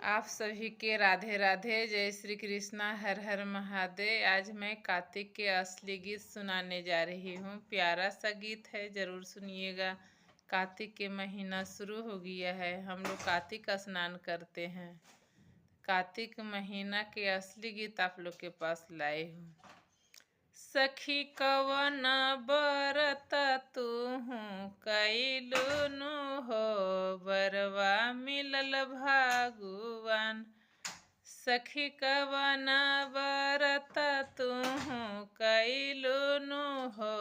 आप सभी के राधे राधे, जय श्री कृष्णा, हर हर महादेव। आज मैं कार्तिक के असली गीत सुनाने जा रही हूँ। प्यारा सा गीत है, जरूर सुनिएगा। कार्तिक के महीना शुरू हो गया है, हम लोग कार्तिक स्नान करते हैं। कार्तिक महीना के असली गीत आप लोग के पास लाए हूँ। सखी कवन बरत तुहू कैलुनु हो, बरवा मिलल भागुवन। सखी कवन बरत तुहू कैलुनु हो,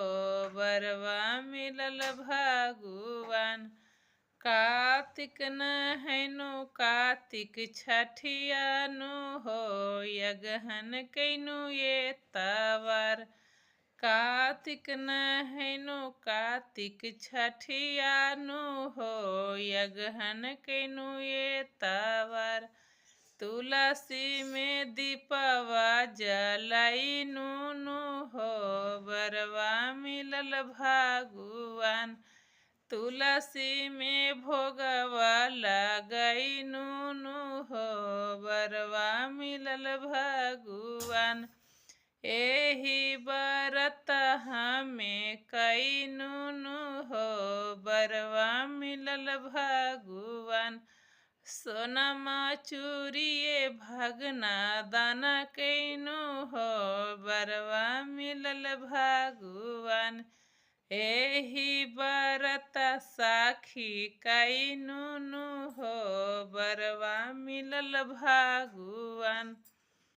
बरवा मिलल भागुवन। कार्तिक नहैनु कार्तिक छठियानु हो, यगहन कैनु ये तवर। कार्तिक नहैनु कार्तिक छठियानु हो, यगहन कैनु ये तवर। तुलसी में दीपवा जलैनु हो, बरवा मिलल भागुवन। तुलसी में भोगवा लगैनु हो, बरवा मिलल भगुवन। एही बरत हमें कैनु हो, बरवा मिलल भगुवन। सोनमा चूरिये भगना दाना कैनु हो, बरवा मिलल भगुवन। एही बरत साखी कैनु हो, बरवा मिलल भागुवन।